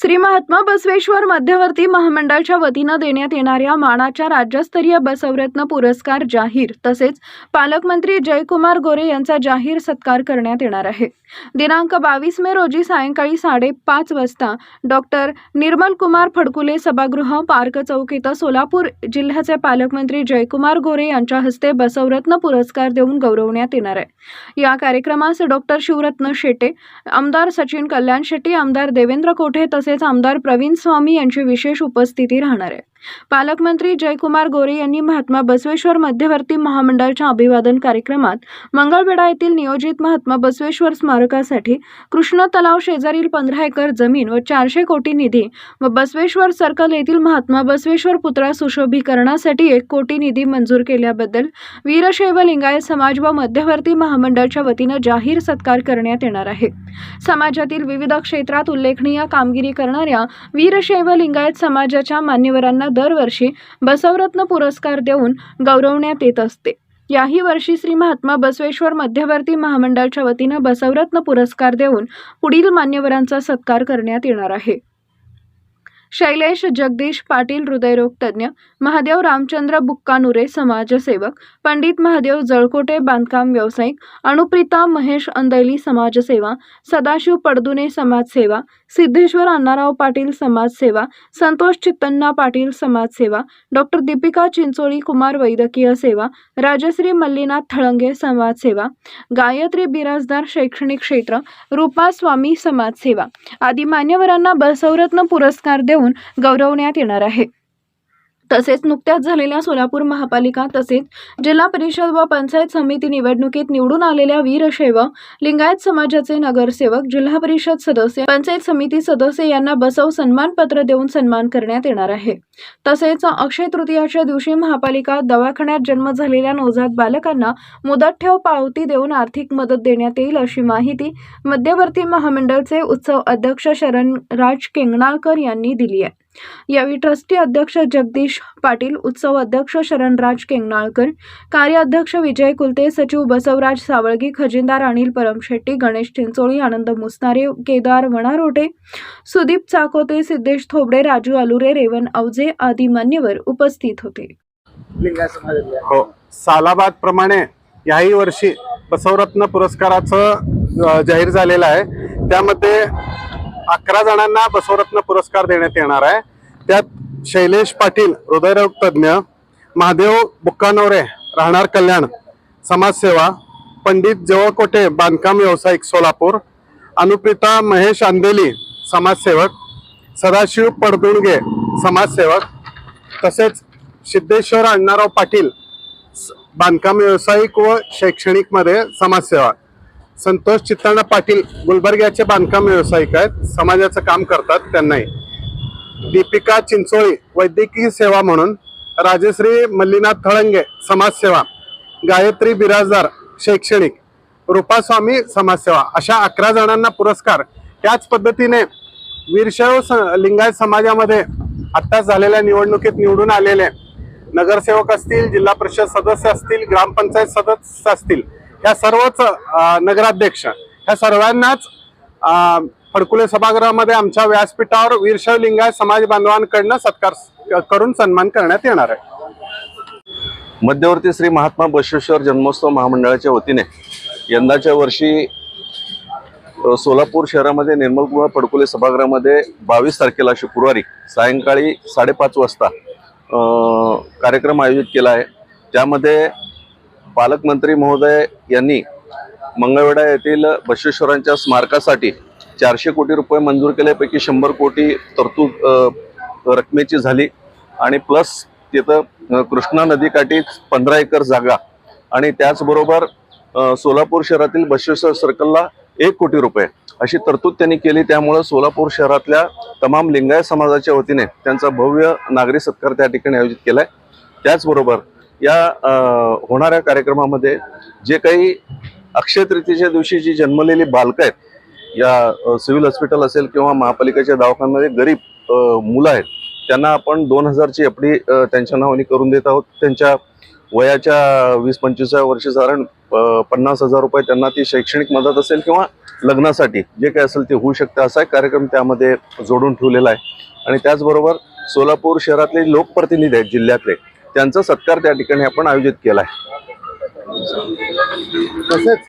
श्री महात्मा बसवेश्वर मध्यवर्ती महामंडळाच्या वतीनं देण्यात येणाऱ्या मानाच्या राज्यस्तरीय बसवरत्न पुरस्कार जाहीर तसेच पालकमंत्री जयकुमार गोरे यांचा जाहीर सत्कार करण्यात येणार आहे। दिनांक 22 मे रोजी सायंकाळी 5:30 वाजता डॉक्टर निर्मल कुमार फडकुले सभागृह पार्क चौक इथं सोलापूर जिल्ह्याचे पालकमंत्री जयकुमार गोरे यांच्या हस्ते बसवरत्न पुरस्कार देऊन गौरवण्यात येणार आहे। या कार्यक्रमास डॉक्टर शिवरत्न शेटे, आमदार सचिन कल्याण शेट्टी, आमदार देवेंद्र कोठे तसेच आमदार प्रवीण स्वामी यांची विशेष उपस्थिती राहणार आहे। पालकमंत्री जयकुमार गोरे यांनी महात्मा बसवेश्वर मध्यवर्ती महामंडळाच्या अभिवादन कार्यक्रमात मंगळवेढा येथील नियोजित महात्मा बसवेश्वर स्मारकासाठी कृष्ण तलाव शेजारील 15 एकर जमीन व 400 कोटी निधी व बसवेश्वर सर्कल येथील महात्मा बसवेश्वर पुतळा सुशोभीकरणासाठी 1 कोटी निधी मंजूर केल्याबद्दल वीरशैव लिंगायत समाज व मध्यवर्ती महामंडळाच्या वतीने जाहीर सत्कार करण्यात येणार आहे। समाजातील विविध क्षेत्रात उल्लेखनीय कामगिरी करणाऱ्या वीरशैव लिंगायत समाजाच्या मान्यवरांना दरवर्षी बसवरत्न पुरस्कार देऊन गौरवण्यात येत असते। याही वर्षी श्री महात्मा बसवेश्वर मध्यवर्ती महामंडळाच्या वतीने बसवरत्न पुरस्कार देऊन पुढील मान्यवरांचा सत्कार करण्यात येणार आहे। शैलेश जगदीश पाटील हृदयरोग तज्ञ, महादेव रामचंद्र बुक्कानुरे समाजसेवक, पंडित महादेव जळकोटे बांधकाम व्यावसायिक, अनुप्रिता महेश अंदैली समाजसेवा, सदाशिव पडदुने समाजसेवा, सिद्धेश्वर अण्णाराव पाटील समाजसेवा, संतोष चित्तन्ना पाटील समाजसेवा, डॉक्टर दीपिका चिंचोळी कुमार वैद्यकीय सेवा, राजश्री मल्लीनाथ थळंगे समाजसेवा, गायत्री बिराजदार शैक्षणिक क्षेत्र, रूपा स्वामी समाजसेवा आदी मान्यवरांना बसवरत्न पुरस्कार देऊन गौरवण्यात येणार आहे। तसेच नुकत्याच झालेल्या सोलापूर महापालिका तसेच जिल्हा परिषद व पंचायत समिती निवडणुकीत निवडून आलेल्या वीरशैव लिंगायत समाजाचे नगरसेवक, जिल्हा परिषद सदस्य, पंचायत समिती सदस्य यांना बसव सन्मान पत्र देऊन सन्मान करण्यात येणार आहे। तसेच अक्षय तृतीयाच्या दिवशी महापालिका दवाखान्यात जन्म झालेल्या नवजात बालकांना मुदत ठेव पावती देऊन आर्थिक मदत देण्यात येईल अशी माहिती मध्यवर्ती महामंडळाचे उत्सव अध्यक्ष शरणराज केंगणाळकर यांनी दिली आहे। यावेळी ट्रस्टी अध्यक्ष जगदीश पाटील, उत्सव अध्यक्ष शरणराज केंगणाळकर, कार्याध्यक्ष विजय कुलते, सचिव बसवराज सावळगी, खजिनदार अनिल परमशेट्टी, गणेश चिंचोळी, आनंद मुस्तारे, केदार वणारोटे, सुदीप चाकोते, सिद्धेश थोबडे, राजू अलुरे, रेवन अवजे आदी मान्यवर उपस्थित होते। सालाबाद प्रमाणे याही वर्षी बसवरत्न पुरस्काराचं जाहीर झालेलं आहे। त्यामध्ये 11 जणांना बसवरत्न पुरस्कार देण्यात येणार आहे। त्यात शैलेश पाटील हृदयरोग तज्ञ, महादेव बुक्कानवरे राहणार कल्याण समाजसेवा, पंडित जवळकोटे बांधकाम व्यावसायिक सोलापूर, अनुप्रिता महेश अंदेली समाजसेवक, सदाशिव पडदुणगे समाजसेवक, तसेच सिद्धेश्वर अण्णाराव पाटील बांधकाम व्यावसायिक व शैक्षणिक मध्ये समाजसेवा, संतोष चित्तन्ना पाटील गुलबर्ग्याचे बांधकाम व्यावसायिक आहेत, समाजाचं काम करतात त्यांनाही, दीपिका चिंचोळी वैद्यकीय सेवा म्हणून, राजश्री मल्लीनाथ थळंगे समाजसेवा, गायत्री बिराजदार शैक्षणिक, रूपा स्वामी समाजसेवा अशा 11 जणांना पुरस्कार। त्याच पद्धतीने वीरशैव लिंगायत समाजामध्ये आत्ताच झालेल्या निवडणुकीत निवडून आलेले नगरसेवक असतील, जिल्हा परिषद सदस्य असतील, ग्रामपंचायत सदस्य असतील, या सर्वच नगराध्यक्ष ह्या सर्वांनाच फडकुले सभागृहामध्ये आमच्या व्यासपीठावर वीरशैव लिंगायत समाज बांधवांकडून सत्कार करून सन्मान करण्यात येणार आहे। मध्यवर्ती श्री महात्मा बसवेश्वर जन्मोत्सव महामंडळाच्या वतीने यंदाच्या वर्षी सोलापूर शहरामध्ये निर्मल कुमार फडकुले सभागृहामध्ये 22 तारखेला शुक्रवारी सायंकाळी 5:30 वाजता कार्यक्रम आयोजित केला आहे। त्यामध्ये पालकमंत्री महोदय यांनी मंगळवेढा येथील बसवेश्वरांच्या स्मारकासाठी 400 कोटी रुपये मंजूर केल्यापैकी 100 कोटी तरतूद रकमेची झाली आणि प्लस तिथं कृष्णा नदीकाठी 15 एकर जागा आणि त्याचबरोबर सोलापूर शहरातील बसवेश्वर सर्कलला 1 कोटी रुपये अशी तरतूद त्यांनी केली। त्यामुळे सोलापूर शहरातल्या तमाम लिंगायत समाजाच्या वतीने त्यांचा भव्य नागरी सत्कार त्या ठिकाणी आयोजित केलाय। त्याचबरोबर या होणाऱ्या कार्यक्रमामध्ये जे काही अक्षय तृतीयेच्या दिवशी जी जन्मलेली बालकं आहेत, या सिव्हिल हॉस्पिटल असेल किंवा महापालिकेच्या दवाखान्यामध्ये गरीब मुलं आहेत, त्यांना आपण 2000ची एफडी त्यांच्या नावाने करून देत आहोत। त्यांच्या वयाच्या 20-25व्या वर्षी साधारण 50,000 रुपये त्यांना ती शैक्षणिक मदत असेल किंवा लग्नासाठी जे काही असेल ते होऊ शकतं, असा एक कार्यक्रम त्यामध्ये जोडून ठेवलेला आहे। आणि त्याचबरोबर सोलापूर शहरातले लोकप्रतिनिधी आहेत जिल्ह्यातले, त्यांचा सत्कार त्या ठिकाणी आपण आयोजित केला आहे। तसेच